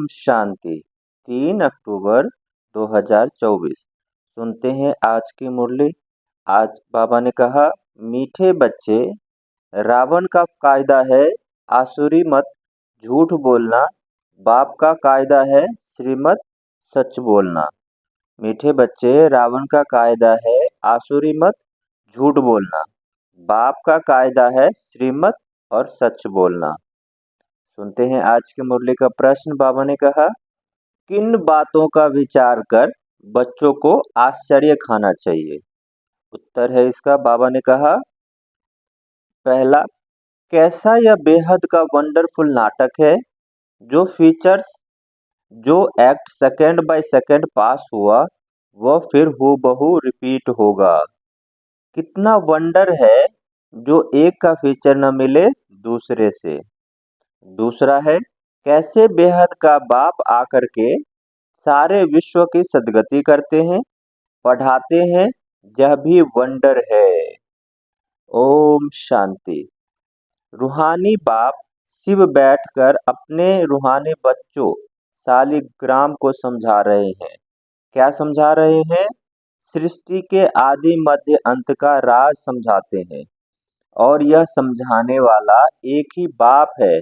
शांति। 3 अक्टूबर 2024। सुनते हैं आज की मुरली। आज बाबा ने कहा, मीठे बच्चे, रावण का कायदा है आसुरी मत झूठ बोलना, बाप का कायदा है श्रीमत सच बोलना। मीठे बच्चे, रावण का कायदा है आसुरी मत झूठ बोलना, बाप का कायदा है श्रीमत और सच बोलना। सुनते हैं आज की मुरली का प्रश्न। बाबा ने कहा, किन बातों का विचार कर बच्चों को आश्चर्य खाना चाहिए? उत्तर है इसका, बाबा ने कहा, पहला, कैसा यह बेहद का वंडरफुल नाटक है, जो फीचर्स, जो एक्ट सेकंड बाय सेकंड पास हुआ वह फिर हूबहू रिपीट होगा। कितना वंडर है जो एक का फीचर न मिले दूसरे से। दूसरा है, कैसे बेहद का बाप आकर के सारे विश्व की सदगति करते हैं, पढ़ाते हैं, यह भी वंडर है। ओम शांति। रूहानी बाप शिव बैठकर अपने रूहानी बच्चों शालिग्राम को समझा रहे हैं। क्या समझा रहे हैं? सृष्टि के आदि मध्य अंत का राज समझाते हैं। और यह समझाने वाला एक ही बाप है।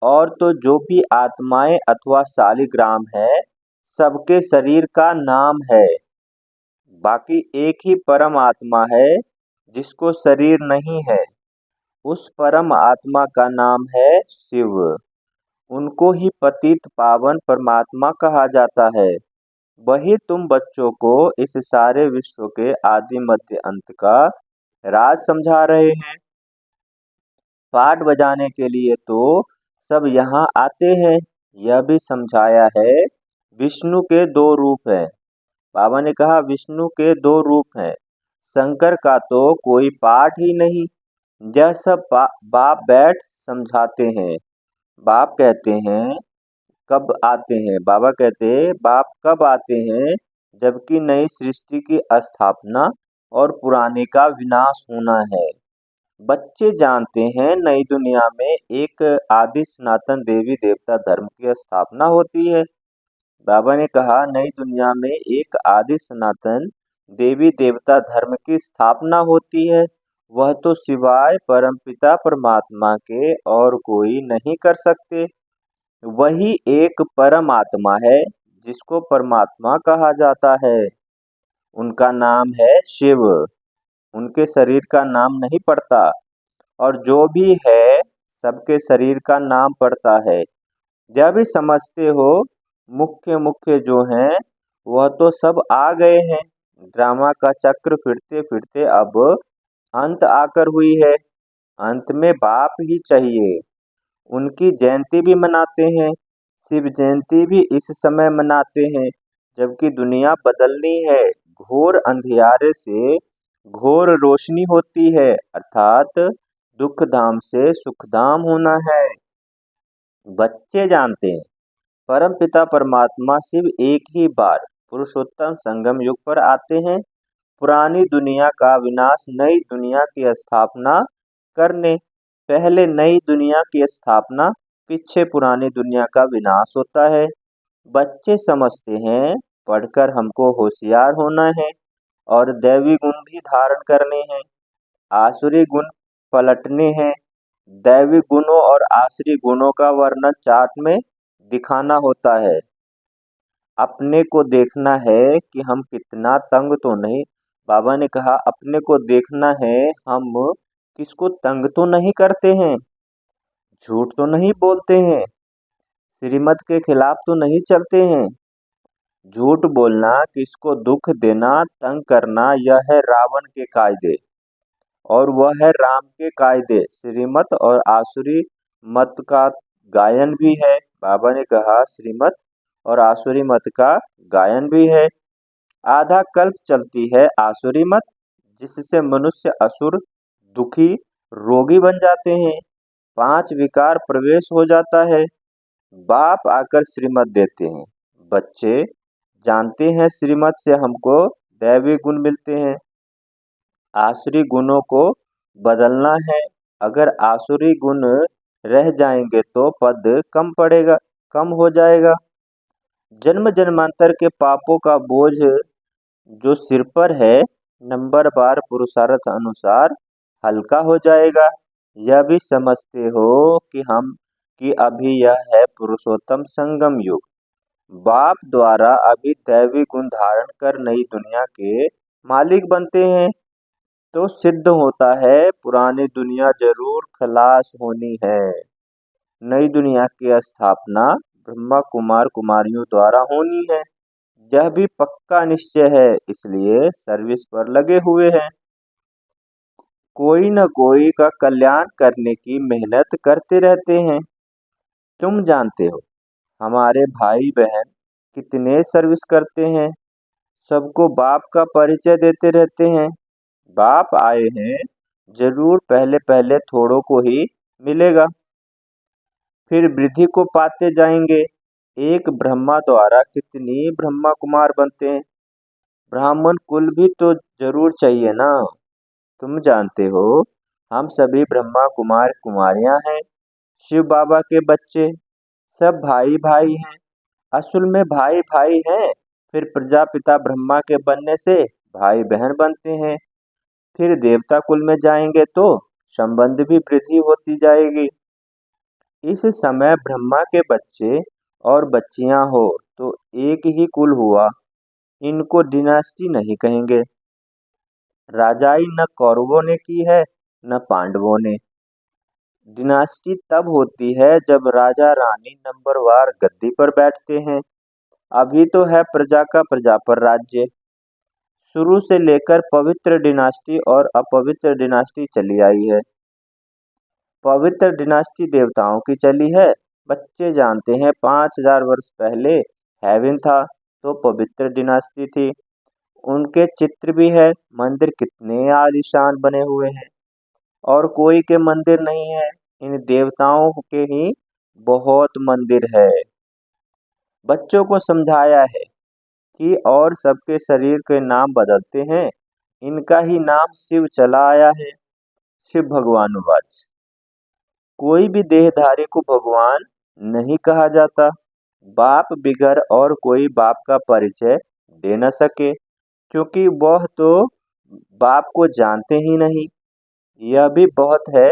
और तो जो भी आत्माएं अथवा शालिग्राम है, सबके शरीर का नाम है। बाकी एक ही परम आत्मा है जिसको शरीर नहीं है। उस परम आत्मा का नाम है शिव। उनको ही पतित पावन परमात्मा कहा जाता है। वही तुम बच्चों को इस सारे विश्व के आदि मध्य अंत का राज समझा रहे हैं। पाठ बजाने के लिए तो सब यहाँ आते हैं। यह भी समझाया है विष्णु के दो रूप हैं। बाबा ने कहा, विष्णु के दो रूप हैं। शंकर का तो कोई पाठ ही नहीं। यह सब बाप बैठ समझाते हैं। बाप कहते हैं कब आते हैं? बाबा कहते हैं बाप कब आते हैं? जबकि नई सृष्टि की स्थापना और पुराने का विनाश होना है। बच्चे जानते हैं नई दुनिया में एक आदि सनातन देवी देवता धर्म की स्थापना होती है। बाबा ने कहा, नई दुनिया में एक आदि सनातन देवी देवता धर्म की स्थापना होती है। वह तो सिवाय परमपिता परमात्मा के और कोई नहीं कर सकते। वही एक परमात्मा है जिसको परमात्मा कहा जाता है। उनका नाम है शिव। उनके शरीर का नाम नहीं पड़ता। और जो भी है सबके शरीर का नाम पड़ता है। जब भी समझते हो मुख्य मुख्य जो हैं वह तो सब आ गए हैं। ड्रामा का चक्र फिरते फिरते अब अंत आकर हुई है। अंत में बाप ही चाहिए। उनकी जयंती भी मनाते हैं। शिव जयंती भी इस समय मनाते हैं जबकि दुनिया बदलनी है। घोर अंधियारे से घोर रोशनी होती है, अर्थात दुख धाम से सुख धाम होना है। बच्चे जानते हैं परम पिता परमात्मा शिव एक ही बार पुरुषोत्तम संगम युग पर आते हैं, पुरानी दुनिया का विनाश, नई दुनिया की स्थापना करने। पहले नई दुनिया की स्थापना, पीछे पुरानी दुनिया का विनाश होता है। बच्चे समझते हैं पढ़कर हमको होशियार होना है और दैवी गुण भी धारण करने हैं, आसुरी गुण पलटने हैं। दैवी गुणों और आसुरी गुणों का वर्णन चार्ट में दिखाना होता है। अपने को देखना है कि हम कितना तंग तो नहीं। बाबा ने कहा, अपने को देखना है हम किसको तंग तो नहीं करते हैं, झूठ तो नहीं बोलते हैं, श्रीमत के खिलाफ तो नहीं चलते हैं। झूठ बोलना, किसको दुख देना, तंग करना, यह है रावण के कायदे और वह है राम के कायदे। श्रीमत और आसुरी मत का गायन भी है। बाबा ने कहा, श्रीमत और आसुरी मत का गायन भी है। आधा कल्प चलती है आसुरी मत, जिससे मनुष्य असुर, दुखी, रोगी बन जाते हैं। 5 विकार प्रवेश हो जाता है। बाप आकर श्रीमत देते हैं। बच्चे जानते हैं श्रीमत से हमको दैवी गुण मिलते हैं। आसुरी गुणों को बदलना है। अगर आसुरी गुण रह जाएंगे तो पद कम पड़ेगा, कम हो जाएगा। जन्म जन्मांतर के पापों का बोझ जो सिर पर है, नंबर बार पुरुषार्थ अनुसार हल्का हो जाएगा। यह भी समझते हो कि अभी यह है पुरुषोत्तम संगम युग। बाप द्वारा अभी दैवी गुण धारण कर नई दुनिया के मालिक बनते हैं, तो सिद्ध होता है पुरानी दुनिया जरूर खलास होनी है। नई दुनिया की स्थापना ब्रह्मा कुमार कुमारियों द्वारा होनी है। यह भी पक्का निश्चय है, इसलिए सर्विस पर लगे हुए हैं। कोई न कोई का कल्याण करने की मेहनत करते रहते हैं। तुम जानते हो हमारे भाई बहन कितने सर्विस करते हैं, सबको बाप का परिचय देते रहते हैं। बाप आए हैं, जरूर पहले पहले थोड़ों को ही मिलेगा, फिर वृद्धि को पाते जाएंगे। एक ब्रह्मा द्वारा कितनी ब्रह्मा कुमार बनते हैं, ब्राह्मण कुल भी तो जरूर चाहिए ना। तुम जानते हो हम सभी ब्रह्मा कुमार कुमारियां हैं, शिव बाबा के बच्चे। सब भाई भाई हैं, असल में भाई भाई हैं। फिर प्रजापिता ब्रह्मा के बनने से भाई बहन बनते हैं। फिर देवता कुल में जाएंगे तो संबंध भी वृद्धि होती जाएगी। इस समय ब्रह्मा के बच्चे और बच्चियां हो तो एक ही कुल हुआ, इनको डिनास्टी नहीं कहेंगे। राजाई न कौरवों ने की है न पांडवों ने। डिनास्टी तब होती है जब राजा रानी नंबरवार गद्दी पर बैठते हैं। अभी तो है प्रजा का प्रजा पर राज्य। शुरू से लेकर पवित्र डिनास्टी और अपवित्र डिनास्टी चली आई है। पवित्र डिनास्टी देवताओं की चली है। बच्चे जानते हैं 5000 वर्ष पहले हेवन था, तो पवित्र डिनास्टी थी। उनके चित्र भी है, मंदिर कितने आलीशान बने हुए हैं। और कोई के मंदिर नहीं है, इन देवताओं के ही बहुत मंदिर है। बच्चों को समझाया है कि और सबके शरीर के नाम बदलते हैं, इनका ही नाम शिव चला आया है। शिव भगवानुवाच। कोई भी देहधारी को भगवान नहीं कहा जाता। बाप बिगर और कोई बाप का परिचय दे न सके, क्योंकि वह तो बाप को जानते ही नहीं। यह भी बहुत है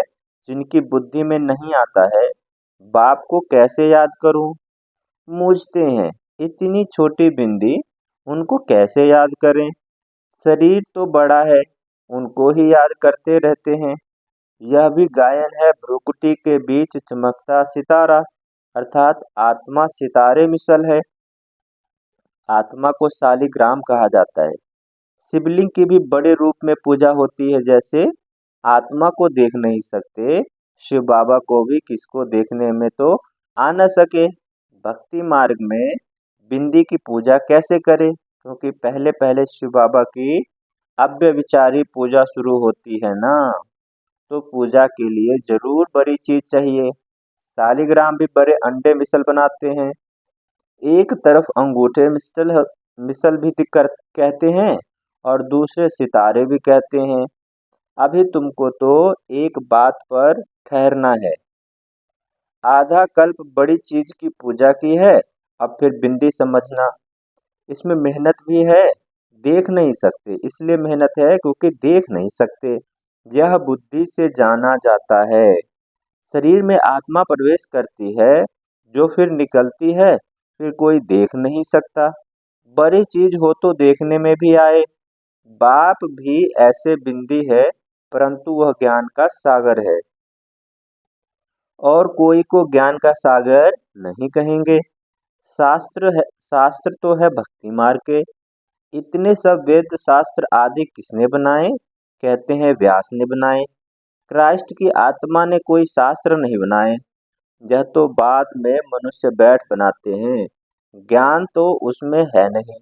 जिनकी बुद्धि में नहीं आता है बाप को कैसे याद करूं। मूझते हैं इतनी छोटी बिंदी, उनको कैसे याद करें। शरीर तो बड़ा है, उनको ही याद करते रहते हैं। यह भी गायन है, भ्रुकुटी के बीच चमकता सितारा, अर्थात आत्मा सितारे मिसल है। आत्मा को शालिग्राम कहा जाता है। शिवलिंग की भी बड़े रूप में पूजा होती है। जैसे आत्मा को देख नहीं सकते, शिव बाबा को भी किसको देखने में तो आ न सके। भक्ति मार्ग में बिंदी की पूजा कैसे करें, क्योंकि पहले पहले शिव बाबा की अव्यभिचारी पूजा शुरू होती है ना, तो पूजा के लिए जरूर बड़ी चीज चाहिए। शालिग्राम भी बड़े अंडे मिसल बनाते हैं। एक तरफ अंगूठे मिसल भी कर कहते हैं, और दूसरे सितारे भी कहते हैं। अभी तुमको तो एक बात पर ठहरना है। आधा कल्प बड़ी चीज की पूजा की है, अब फिर बिंदी समझना। इसमें मेहनत भी है, देख नहीं सकते इसलिए मेहनत है, क्योंकि देख नहीं सकते। यह बुद्धि से जाना जाता है। शरीर में आत्मा प्रवेश करती है, जो फिर निकलती है, फिर कोई देख नहीं सकता। बड़ी चीज हो तो देखने में भी आए। बाप भी ऐसे बिंदी है, परंतु वह ज्ञान का सागर है, और कोई को ज्ञान का सागर नहीं कहेंगे। शास्त्र तो है भक्ति मार्ग के। इतने सब वेद शास्त्र आदि किसने बनाए? कहते हैं व्यास ने बनाए। क्राइस्ट की आत्मा ने कोई शास्त्र नहीं बनाए, यह तो बाद में मनुष्य बैठ बनाते हैं। ज्ञान तो उसमें है नहीं।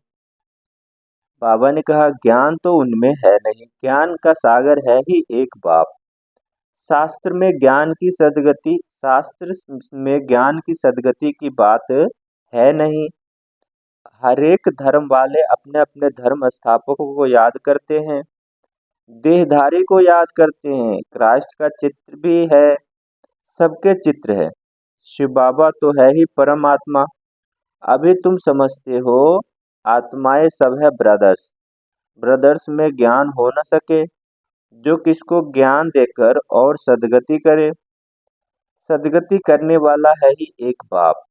बाबा ने कहा ज्ञान तो उनमें है नहीं, ज्ञान का सागर है ही एक बाप। शास्त्र में ज्ञान की सदगति की बात है नहीं। हरेक धर्म वाले अपने अपने धर्म स्थापकों को याद करते हैं, देहधारी को याद करते हैं। क्राइस्ट का चित्र भी है, सबके चित्र है। शिव बाबा तो है ही परमात्मा। अभी तुम समझते हो आत्माएं सब है ब्रदर्स। ब्रदर्स में ज्ञान हो न सके, जो किसको ज्ञान देकर और सद्गति करे। सद्गति करने वाला है ही एक बाप।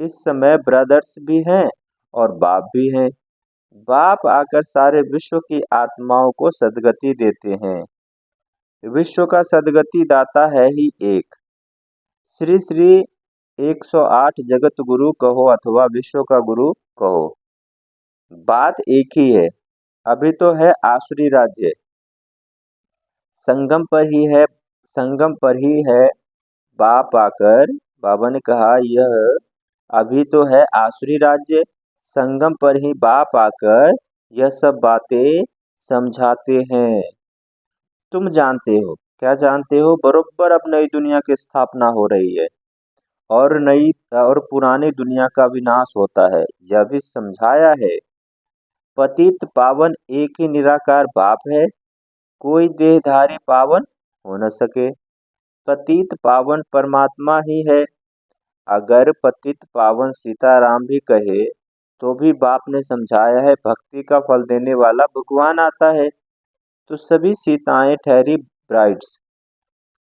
इस समय ब्रदर्स भी हैं और बाप भी हैं। बाप आकर सारे विश्व की आत्माओं को सद्गति देते हैं। विश्व का सद्गति दाता है ही एक। श्री श्री 108 जगत गुरु कहो अथवा विश्व का गुरु कहो, बात एक ही है। अभी तो है आसुरी राज्य, संगम पर ही है। संगम पर ही है बाप आकर। बाबा ने कहा यह अभी तो है आसुरी राज्य, संगम पर ही बाप आकर यह सब बातें समझाते हैं। तुम जानते हो, क्या जानते हो? बरोबर अब नई दुनिया की स्थापना हो रही है और नई और पुरानी दुनिया का विनाश होता है, यह भी समझाया है। पतित पावन एक ही निराकार बाप है, कोई देहधारी पावन हो न सके। पतित पावन परमात्मा ही है। अगर पतित पावन सीताराम भी कहे तो भी बाप ने समझाया है, भक्ति का फल देने वाला भगवान आता है। तो सभी सीताएं ठहरी ब्राइड्स,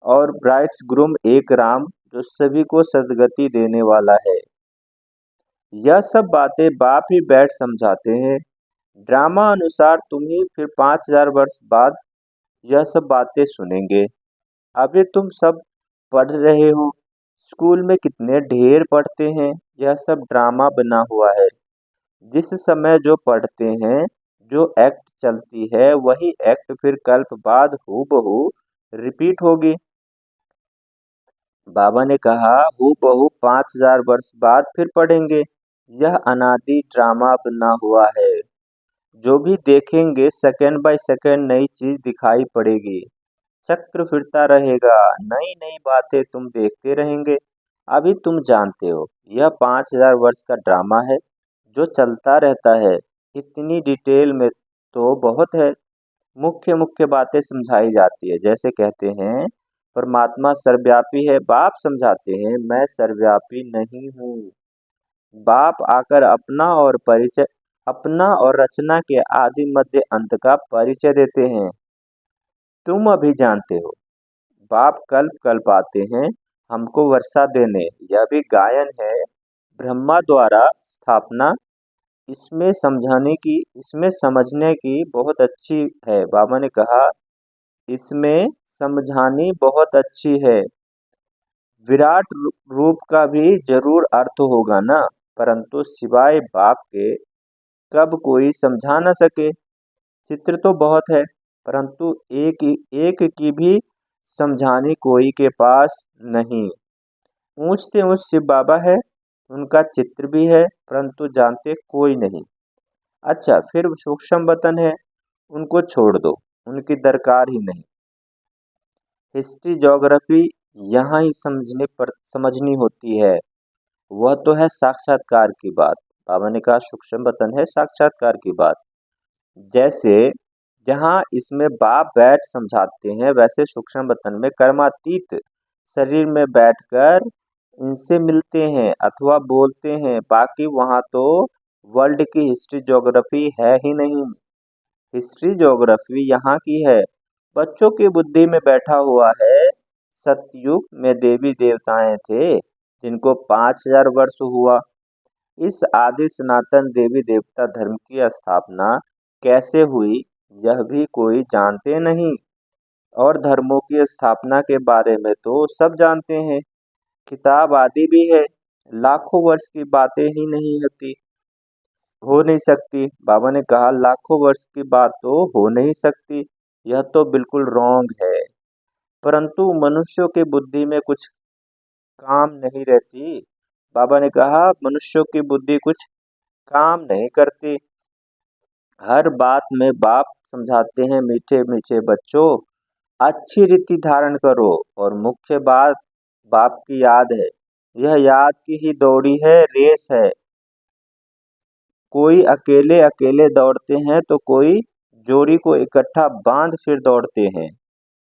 और ब्राइड्स ग्रूम एक राम जो सभी को सद्गति देने वाला है। यह सब बातें बाप ही बैठ समझाते हैं। ड्रामा अनुसार तुम ही फिर 5000 वर्ष बाद यह सब बातें सुनेंगे। अभी तुम सब पढ़ रहे हो, स्कूल में कितने ढेर पढ़ते हैं। यह सब ड्रामा बना हुआ है। जिस समय जो पढ़ते हैं, जो एक्ट चलती है, वही एक्ट फिर कल्प बाद हूबहू रिपीट होगी। बाबा ने कहा हूबहू 5000 वर्ष बाद फिर पढ़ेंगे। यह अनादि ड्रामा बना हुआ है। जो भी देखेंगे सेकंड बाय सेकंड नई चीज दिखाई पड़ेगी। चक्र फिरता रहेगा, नई नई बातें तुम देखते रहेंगे। अभी तुम जानते हो यह 5000 वर्ष का ड्रामा है जो चलता रहता है। इतनी डिटेल में तो बहुत है। मुख्य मुख्य बातें समझाई जाती है। जैसे कहते हैं परमात्मा सर्वव्यापी है, बाप समझाते हैं मैं सर्वव्यापी नहीं हूँ। बाप आकर अपना और रचना के आदि मध्य अंत का परिचय देते हैं। तुम अभी जानते हो बाप कल्प कल्प आते हैं हमको वर्षा देने। यह भी गायन है। ब्रह्मा द्वारा स्थापना। इसमें समझने की बहुत अच्छी है। बाबा ने कहा इसमें समझानी बहुत अच्छी है। विराट रूप का भी जरूर अर्थ होगा ना, परंतु सिवाय बाप के कब कोई समझा न सके। चित्र तो बहुत है, परंतु एक की भी समझाने कोई के पास नहीं। ऊंच से ऊंच शिव बाबा है, उनका चित्र भी है, परंतु जानते कोई नहीं। अच्छा, फिर सूक्ष्म वतन है, उनको छोड़ दो, उनकी दरकार ही नहीं। हिस्ट्री ज्योग्राफी यहाँ ही समझनी होती है। वह तो है साक्षात्कार की बात। बाबा ने कहा सूक्ष्म वतन है साक्षात्कार की बात। जैसे जहाँ इसमें बाप बैठ समझाते हैं, वैसे सूक्ष्म वतन में कर्मातीत शरीर में बैठकर इनसे मिलते हैं अथवा बोलते हैं। बाकी वहाँ तो वर्ल्ड की हिस्ट्री ज्योग्राफी है ही नहीं। हिस्ट्री ज्योग्राफी यहाँ की है, बच्चों की बुद्धि में बैठा हुआ है। सतयुग में देवी देवताएं थे जिनको 5000 वर्ष हुआ। इस आदि सनातन देवी देवता धर्म की स्थापना कैसे हुई यह भी कोई जानते नहीं। और धर्मों की स्थापना के बारे में तो सब जानते हैं, किताब आदि भी है। लाखों वर्ष की बातें ही नहीं होती, हो नहीं सकती। बाबा ने कहा लाखों वर्ष की बात तो हो नहीं सकती, यह तो बिल्कुल रॉन्ग है। परंतु मनुष्यों की बुद्धि में कुछ काम नहीं रहती। बाबा ने कहा मनुष्यों की बुद्धि कुछ काम नहीं करती। हर बात में बाप समझाते हैं मीठे मीठे बच्चों, अच्छी रीति धारण करो। और मुख्य बात बाप की याद है। यह याद की ही दौड़ी है, रेस है। कोई अकेले अकेले दौड़ते हैं तो कोई जोड़ी को इकट्ठा बांध फिर दौड़ते हैं।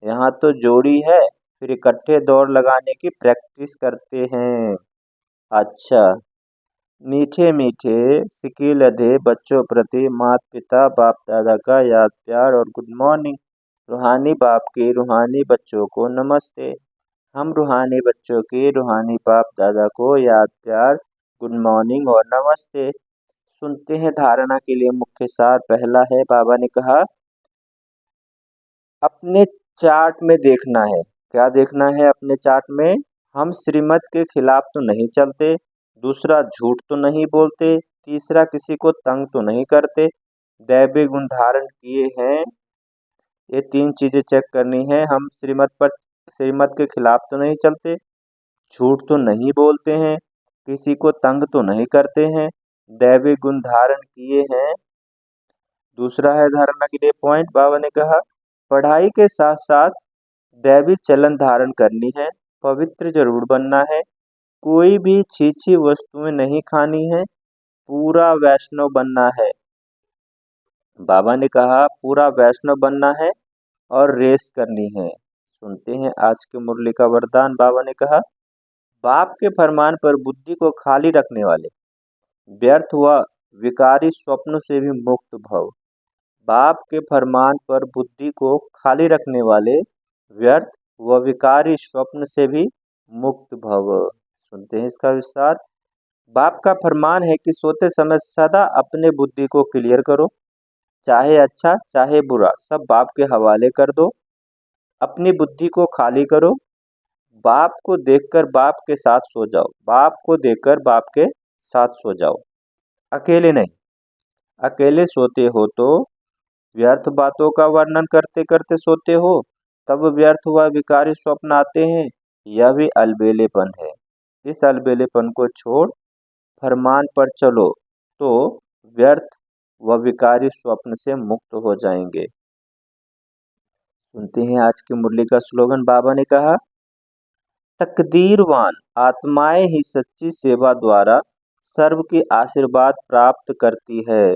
यहाँ तो जोड़ी है, फिर इकट्ठे दौड़ लगाने की प्रैक्टिस करते हैं। अच्छा, मीठे मीठे सिके लधे बच्चों प्रति माता पिता बाप दादा का याद प्यार और गुड मॉर्निंग। रूहानी बाप के रूहानी बच्चों को नमस्ते। हम रूहानी बच्चों के रूहानी बाप दादा को याद प्यार गुड मॉर्निंग और नमस्ते। सुनते हैं धारणा के लिए मुख्य सार। पहला है, बाबा ने कहा अपने चार्ट में देखना है। क्या देखना है अपने चार्ट में? हम श्रीमत के खिलाफ तो नहीं चलते, दूसरा झूठ तो नहीं बोलते, तीसरा किसी को तंग तो नहीं करते, दैवी गुण धारण किए हैं। ये 3 चीजें चेक करनी है। हम श्रीमत के खिलाफ तो नहीं चलते, झूठ तो नहीं बोलते हैं, किसी को तंग तो नहीं करते हैं, दैवी गुण धारण किए हैं। दूसरा है धारणा के लिए पॉइंट, बाबा ने कहा पढ़ाई के साथ साथ दैवी चलन धारण करनी है, पवित्र जरूर बनना है, कोई भी छीछी वस्तुएं नहीं खानी है, पूरा वैष्णव बनना है। बाबा ने कहा पूरा वैष्णव बनना है और रेस करनी है। सुनते हैं आज के मुरली का वरदान। बाबा ने कहा बाप के फरमान पर बुद्धि को खाली रखने वाले व्यर्थ व विकारी स्वप्न से भी मुक्त भव। बाप के फरमान पर बुद्धि को खाली रखने वाले व्यर्थ व विकारी स्वप्न से भी मुक्त भव। सुनते हैं इसका विस्तार। बाप का फरमान है कि सोते समय सदा अपने बुद्धि को क्लियर करो, चाहे अच्छा चाहे बुरा सब बाप के हवाले कर दो, अपनी बुद्धि को खाली करो, बाप को देखकर बाप के साथ सो जाओ, बाप को देखकर बाप के साथ सो जाओ। अकेले नहीं, अकेले सोते हो तो व्यर्थ बातों का वर्णन करते करते सोते हो, तब व्यर्थ व विकारी स्वप्न आते हैं। यह भी अलबेलेपन है। इस अलबेलेपन को छोड़ फरमान पर चलो तो व्यर्थ व विकारी स्वप्न से मुक्त हो जाएंगे। सुनते हैं आज की मुरली का स्लोगन। बाबा ने कहा तकदीरवान आत्माएं ही सच्ची सेवा द्वारा सर्व की आशीर्वाद प्राप्त करती है।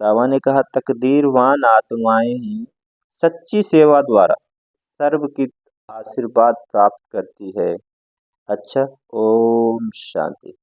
बाबा ने कहा तकदीरवान आत्माएं ही सच्ची सेवा द्वारा सर्व की आशीर्वाद प्राप्त करती है। अच्छा, ओम शांति।